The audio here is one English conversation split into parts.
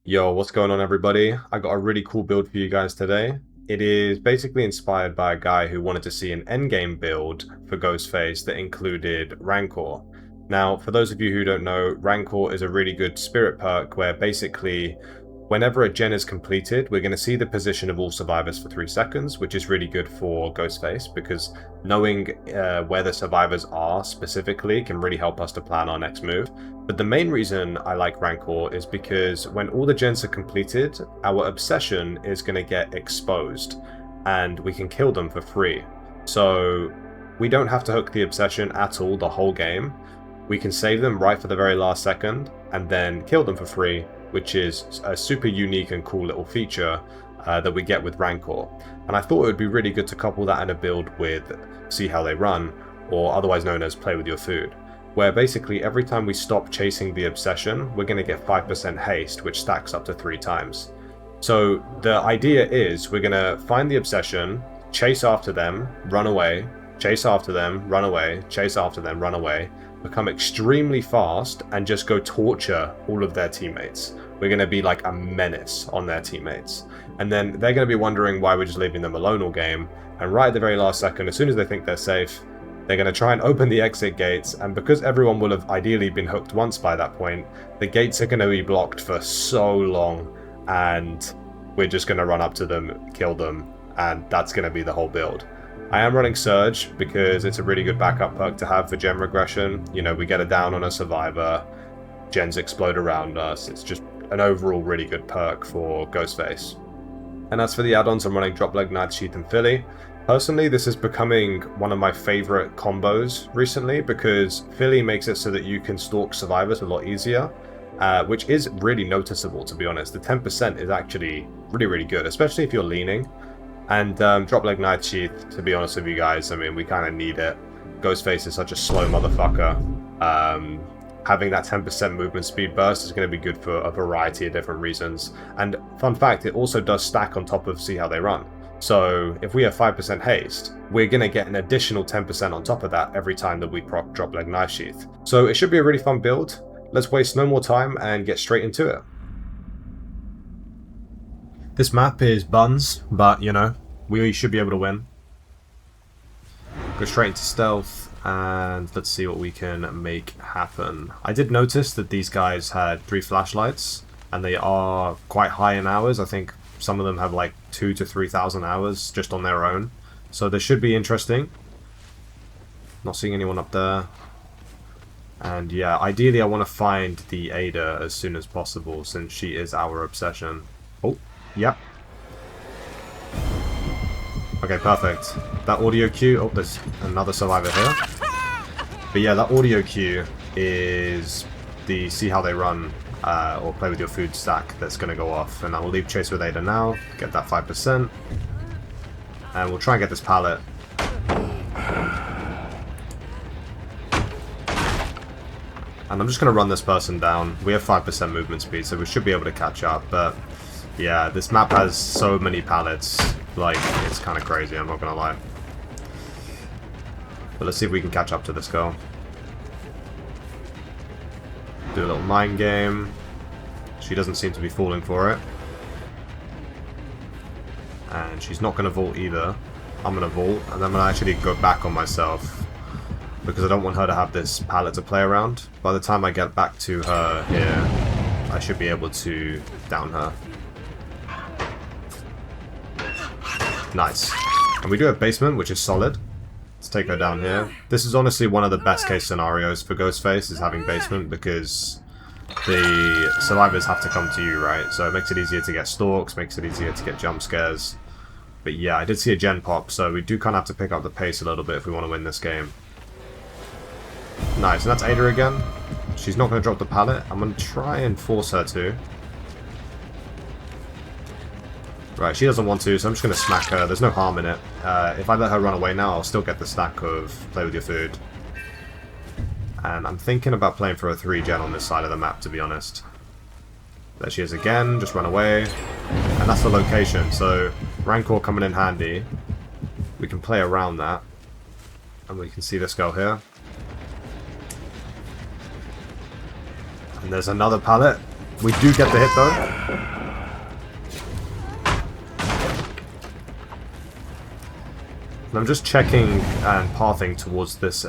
Yo, what's going on everybody? I got a really cool build for you guys today. It is basically inspired by a guy who wanted to see an endgame build for Ghostface that included Rancor. Now, for those of you who don't know, Rancor is a really good spirit perk where basically whenever a gen is completed, we're going to see the position of all survivors for 3 seconds, which is really good for Ghostface because knowing where the survivors are specifically can really help us to plan our next move. But the main reason I like Rancor is because when all the gens are completed, our obsession is going to get exposed and we can kill them for free. So we don't have to hook the obsession at all the whole game. We can save them right for the very last second and then kill them for free, which is a super unique and cool little feature that we get with Rancor. And I thought it would be really good to couple that in a build with See How They Run, or otherwise known as Play With Your Food, where basically every time we stop chasing the obsession, we're going to get 5% haste, which stacks up to 3 times. So the idea is we're going to find the obsession, chase after them, run away, chase after them, run away, chase after them, run away, become extremely fast, and just go torture all of their teammates. We're going to be like a menace on their teammates. And then they're going to be wondering why we're just leaving them alone all game. And right at the very last second, as soon as they think they're safe, they're going to try and open the exit gates, and because everyone will have ideally been hooked once by that point, the gates are going to be blocked for so long, and we're just going to run up to them, kill them, and that's going to be the whole build. I am running Surge because it's a really good backup perk to have for gen regression. You know, we get a down on a survivor, gens explode around us. It's just an overall really good perk for Ghostface. And as for the add-ons, I'm running Drop Leg, Knight Sheath, and Philly. Personally, this is becoming one of my favorite combos recently because Philly makes it so that you can stalk survivors a lot easier, which is really noticeable, to be honest. The 10% is actually really good, especially if you're leaning. And Drop Leg Knight Sheath, to be honest with you guys, I mean, we kind of need it. Ghostface is such a slow motherfucker. Having that 10% movement speed burst is going to be good for a variety of different reasons. And fun fact, it also does stack on top of See How They Run. So if we have 5% haste, we're going to get an additional 10% on top of that every time that we proc Drop Leg Knife Sheath. So it should be a really fun build. Let's waste no more time and get straight into it. This map is buns, but you know, we should be able to win. Go straight into stealth and let's see what we can make happen. I did notice that these guys had 3 flashlights and they are quite high in hours. I think some of them have like 2,000 to 3,000 hours just on their own. So this should be interesting. Not seeing anyone up there. And yeah, ideally I want to find the Ada as soon as possible since she is our obsession. Oh, yep. Okay, perfect. That audio cue... Oh, there's another survivor here. But yeah, that audio cue is the See How They Run or Play With Your Food stack that's going to go off. And I will leave Chase with Ada now, get that 5%. And we'll try and get this pallet. And I'm just going to run this person down. We have 5% movement speed, so we should be able to catch up. But yeah, this map has so many pallets. Like, it's kind of crazy, I'm not going to lie. But let's see if we can catch up to this girl. Do a little mind game. She doesn't seem to be falling for it. And she's not going to vault either. I'm going to vault, and I'm going to actually go back on myself. Because I don't want her to have this pallet to play around. By the time I get back to her here, I should be able to down her. Nice. And we do have basement, which is solid. Let's take her down here. This is honestly one of the best case scenarios for Ghostface, is having basement, because the survivors have to come to you, right? So it makes it easier to get stalks, makes it easier to get jump scares. But yeah, I did see a gen pop, so we do kind of have to pick up the pace a little bit if we want to win this game. Nice, and that's Ada again. She's not going to drop the pallet. I'm going to try and force her to. Right, she doesn't want to, so I'm just going to smack her. There's no harm in it. If I let her run away now, I'll still get the stack of Play With Your Food. And I'm thinking about playing for a 3 gen on this side of the map, to be honest. There she is again, just run away. And that's the location, so Rancor coming in handy. We can play around that. And we can see this girl here. And there's another pallet. We do get the hit though. And I'm just checking and pathing towards this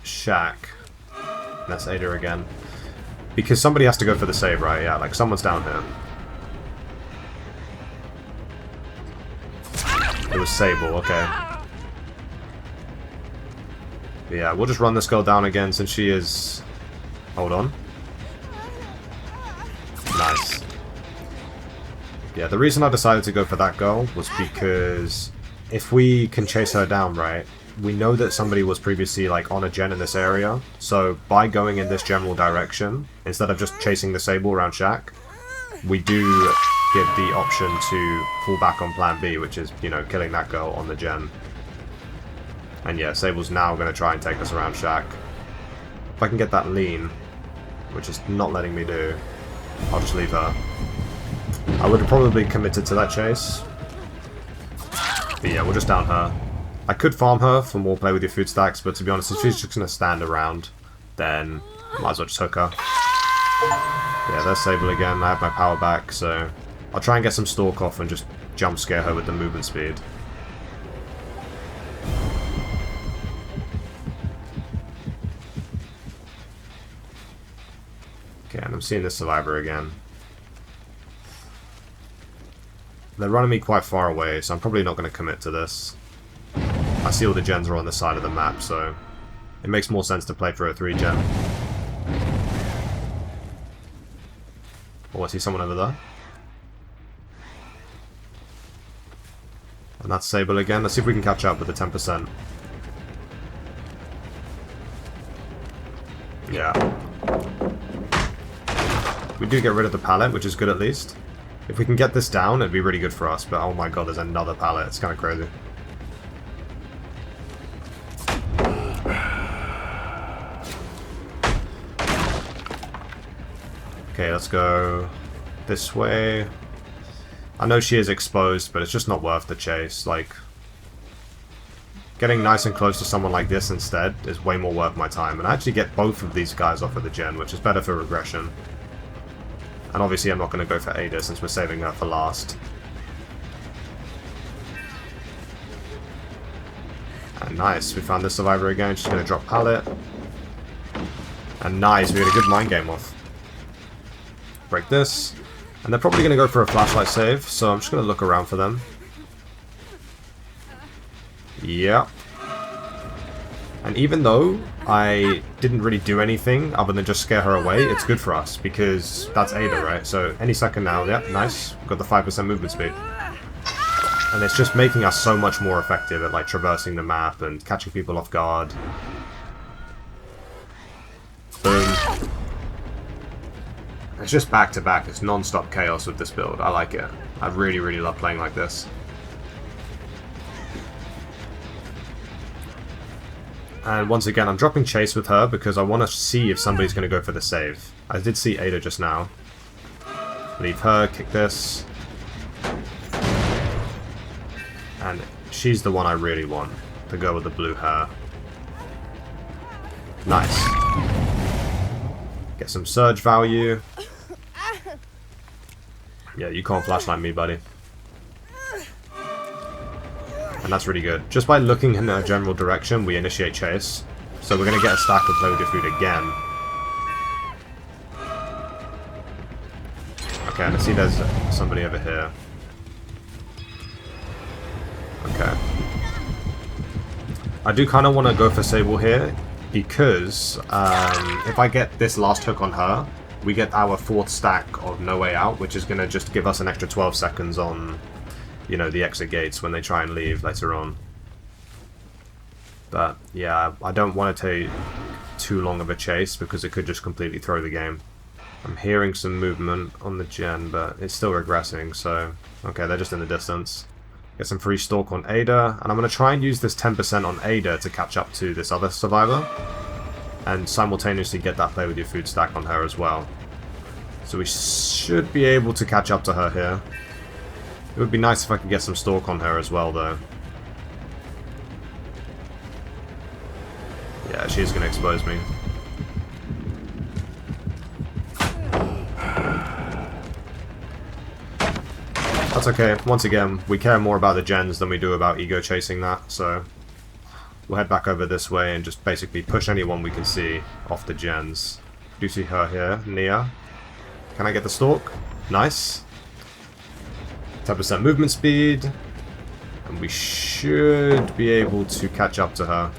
shack. That's Ada again. Because somebody has to go for the save, right? Yeah, like someone's down here. It was Sable, okay. But yeah, we'll just run this girl down again since she is... Hold on. Nice. Yeah, the reason I decided to go for that girl was because if we can chase her down, right, we know that somebody was previously like on a gen in this area, so by going in this general direction, instead of just chasing the Sable around Shack, we do give the option to fall back on plan B, which is, you know, killing that girl on the gen. And yeah, Sable's now going to try and take us around Shack. If I can get that lean, which is not letting me do, I'll just leave her. I would have probably committed to that chase. But yeah, we'll just down her. I could farm her for more play with your food stacks, but to be honest, if she's just going to stand around, then might as well just hook her. Yeah, there's Sable again. I have my power back, so I'll try and get some stalk off and just jump scare her with the movement speed. Okay, and I'm seeing this survivor again. They're running me quite far away, so I'm probably not going to commit to this. I see all the gens are on the side of the map, so it makes more sense to play for a 3-gen. Oh, I see someone over there. And that's Sable again. Let's see if we can catch up with the 10%. Yeah. We do get rid of the pallet, which is good at least. If we can get this down, it'd be really good for us, but oh my god, there's another pallet. It's kind of crazy. Okay, let's go this way. I know she is exposed, but it's just not worth the chase. Like, getting nice and close to someone like this instead is way more worth my time. And I actually get both of these guys off of the gen, which is better for regression. And obviously I'm not going to go for Ada since we're saving her for last. And nice, we found this survivor again. She's going to drop pallet. And nice, we had a good mind game off. Break this. And they're probably going to go for a flashlight save, so I'm just going to look around for them. Yep. And even though I didn't really do anything other than just scare her away, it's good for us, because that's Ada, right? So any second now, yep, nice. We've got the 5% movement speed. And it's just making us so much more effective at like traversing the map and catching people off guard. Boom. It's just back to back. It's non-stop chaos with this build. I like it. I really, really love playing like this. And once again, I'm dropping chase with her because I want to see if somebody's going to go for the save. I did see Ada just now. Leave her, kick this. And she's the one I really want. The girl with the blue hair. Nice. Get some surge value. Yeah, you can't flashlight me, buddy. And that's really good. Just by looking in a general direction, we initiate chase. So we're going to get a stack of play with your food again. Okay, and I see there's somebody over here. Okay. I do kind of want to go for Sable here, because if I get this last hook on her, we get our 4th stack of No Way Out, which is going to just give us an extra 12 seconds on, you know, the exit gates when they try and leave later on. But yeah, I don't want to take too long of a chase because it could just completely throw the game. I'm hearing some movement on the gen, but it's still regressing, so okay, they're just in the distance. Get some free stalk on Ada, and I'm going to try and use this 10% on Ada to catch up to this other survivor, and simultaneously get that play with your food stack on her as well. So we should be able to catch up to her here. It would be nice if I could get some stalk on her as well, though. Yeah, she's going to expose me. That's okay. Once again, we care more about the gens than we do about ego chasing that, so we'll head back over this way and just basically push anyone we can see off the gens. Do you see her here, Nia? Can I get the stalk? Nice. 10% movement speed. And we should be able to catch up to her.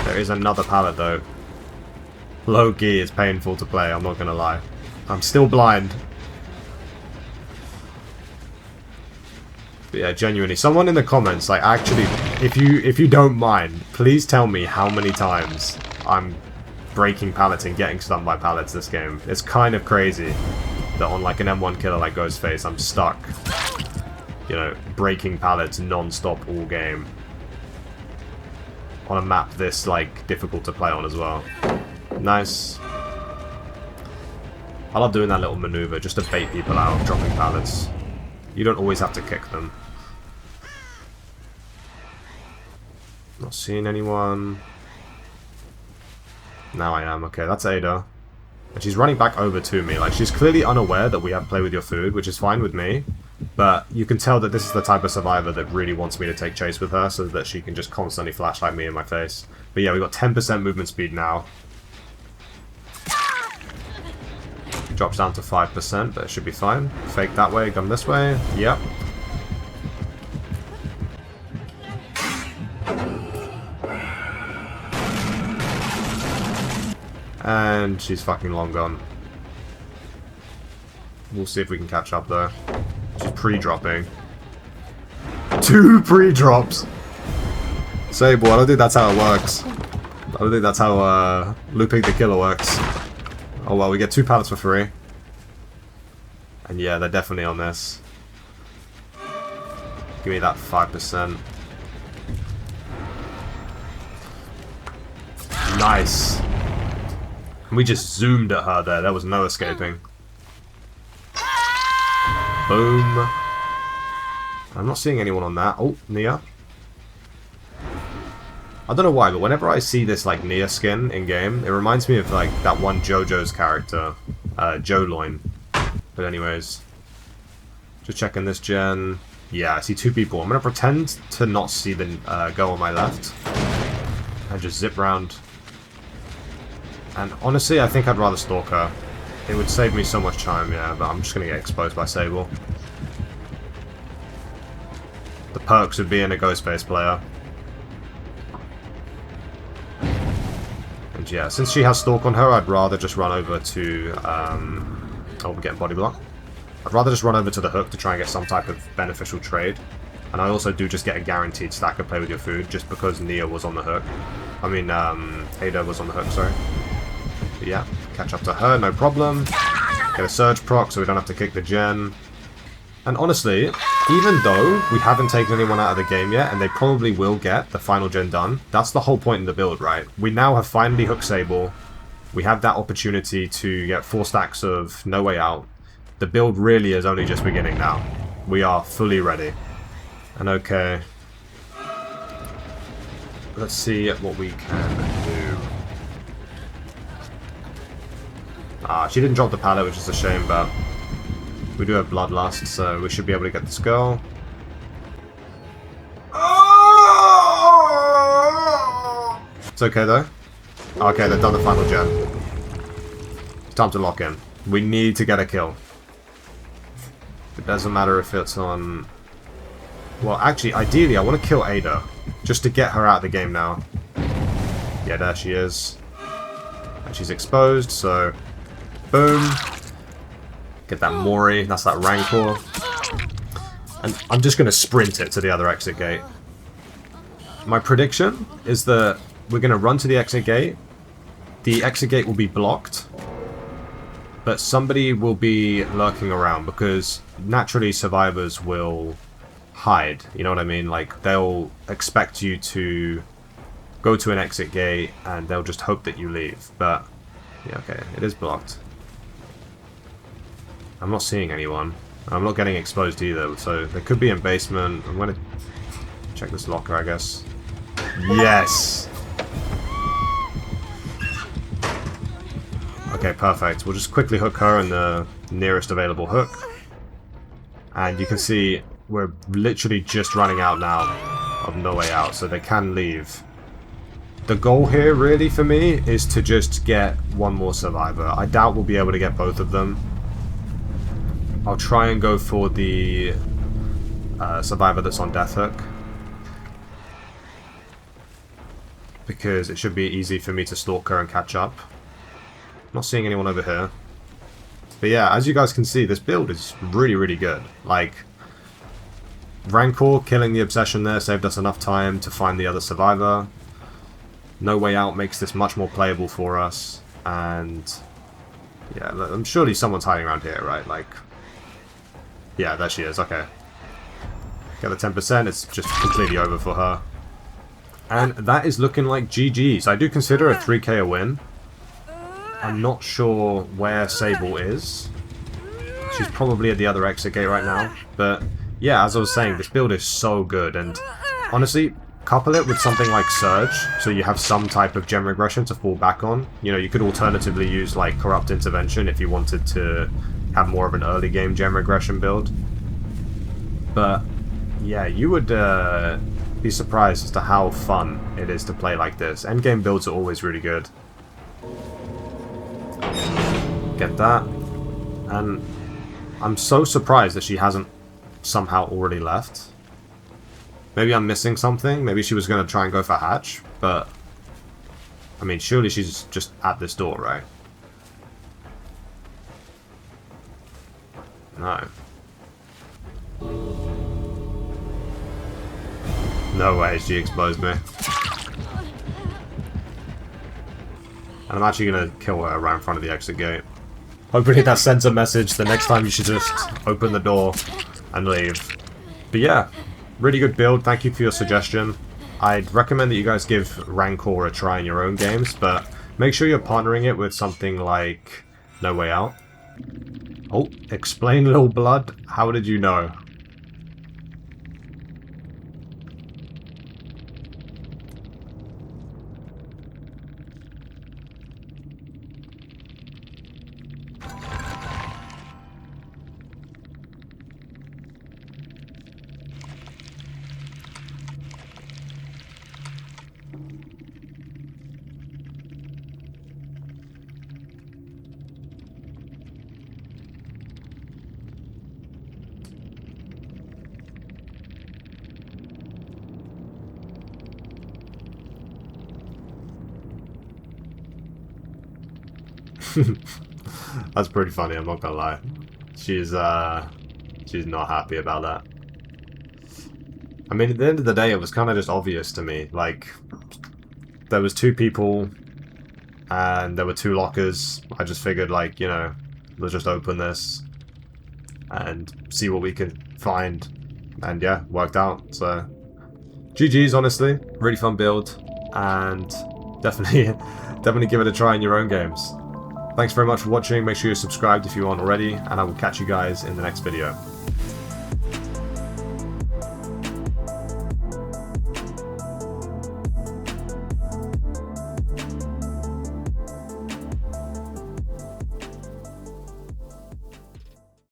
There is another pallet though. Low-key, it's painful to play, I'm not gonna lie. I'm still blind. But yeah, genuinely, someone in the comments, like, actually, if you don't mind, please tell me how many times I'm breaking pallets and getting stunned by pallets this game. It's kind of crazy that on like an M1 killer like Ghostface, I'm stuck, you know, breaking pallets non-stop all game. On a map this, like, difficult to play on as well. Nice. I love doing that little maneuver just to bait people out, dropping pallets. You don't always have to kick them. Not seeing anyone. Now I am. Okay, that's Ada. And she's running back over to me. Like, she's clearly unaware that we have Play With Your Food, which is fine with me. But you can tell that this is the type of survivor that really wants me to take chase with her so that she can just constantly flashlight me in my face. But yeah, we've got 10% movement speed now. Drops down to 5%, but it should be fine. Fake that way, gun this way. Yep. And she's fucking long gone. We'll see if we can catch up though. She's pre-dropping. 2 pre-drops! Sable, I don't think that's how it works. I don't think that's how looping the killer works. Oh well, we get 2 pallets for free. And yeah, they're definitely on this. Give me that 5%. Nice! And we just zoomed at her there, there was no escaping. Boom. I'm not seeing anyone on that. Oh, Nia. I don't know why, but whenever I see this, like, Nia skin in-game, it reminds me of, like, that one JoJo's character, Joloin. But anyways, just checking this gen. Yeah, I see 2 people. I'm going to pretend to not see the girl on my left. And just zip round. And honestly, I think I'd rather stalk her. It would save me so much time, yeah, but I'm just going to get exposed by Sable. The perks of being a Ghostface player. And yeah, since she has Stalk on her, I'd rather just run over to... oh, we're getting body block. I'd rather just run over to the hook to try and get some type of beneficial trade. And I also do just get a guaranteed stack of Play With Your Food, just because Nia was on the hook. I mean, Ada was on the hook, sorry. But yeah, catch up to her, no problem. Get a surge proc so we don't have to kick the gen. And honestly, even though we haven't taken anyone out of the game yet, and they probably will get the final gen done, that's the whole point in the build, right? We now have finally hooked Sable. We have that opportunity to get 4 stacks of No Way Out. The build really is only just beginning now. We are fully ready. And okay. Let's see what we can do. Ah, she didn't drop the pallet, which is a shame, but we do have Bloodlust, so we should be able to get this girl. It's okay though. Okay, they've done the final gen. It's time to lock in. We need to get a kill. It doesn't matter if it's on... Well, actually, ideally, I want to kill Ada. Just to get her out of the game now. Yeah, there she is. And she's exposed, so... Boom. Get that Mori, that's that Rancor. And I'm just going to sprint it to the other exit gate. My prediction is that we're going to run to the exit gate. The exit gate will be blocked. But somebody will be lurking around because naturally survivors will hide. You know what I mean? Like, they'll expect you to go to an exit gate and they'll just hope that you leave. But, yeah, okay, it is blocked. I'm not seeing anyone. I'm not getting exposed either, so they could be in basement. I'm going to check this locker, I guess. Yes! Okay, perfect. We'll just quickly hook her in the nearest available hook. And you can see we're literally just running out now of No Way Out, so they can leave. The goal here, really, for me, is to just get one more survivor. I doubt we'll be able to get both of them. I'll try and go for the survivor that's on Death Hook, because it should be easy for me to stalk her and catch up. Not seeing anyone over here. But yeah, as you guys can see, this build is really, really good. Like, Rancor killing the Obsession there saved us enough time to find the other survivor. No Way Out makes this much more playable for us. And yeah, surely someone's hiding around here, right? Like, yeah, there she is. Okay. Get the 10%, it's just completely over for her. And that is looking like GG's. I do consider a 3k a win. I'm not sure where Sable is. She's probably at the other exit gate right now. But yeah, as I was saying, this build is so good. And honestly, couple it with something like Surge, so you have some type of gem regression to fall back on. You know, you could alternatively use like Corrupt Intervention if you wanted to have more of an early game gem regression build. But yeah, you would be surprised as to how fun it is to play like this. Endgame builds are always really good. Get that. And I'm so surprised that she hasn't somehow already left. Maybe I'm missing something. Maybe she was going to try and go for hatch, but I mean, surely she's just at this door, right? No. No way, she exposed me. And I'm actually going to kill her right in front of the exit gate. Hopefully that sends a message the next time you should just open the door and leave. But yeah, really good build. Thank you for your suggestion. I'd recommend that you guys give Rancor a try in your own games, but make sure you're partnering it with something like No Way Out. Oh, explain, Lil Blood. How did you know? That's pretty funny, I'm not gonna lie. She's not happy about that. I mean, at the end of the day, it was kind of just obvious to me. Like, there was two people, and there were two lockers. I just figured, like, you know, let's just open this and see what we can find. And yeah, worked out. So, GG's, honestly. Really fun build, and definitely give it a try in your own games. Thanks very much for watching. Make sure you're subscribed if you aren't already, and I will catch you guys in the next video.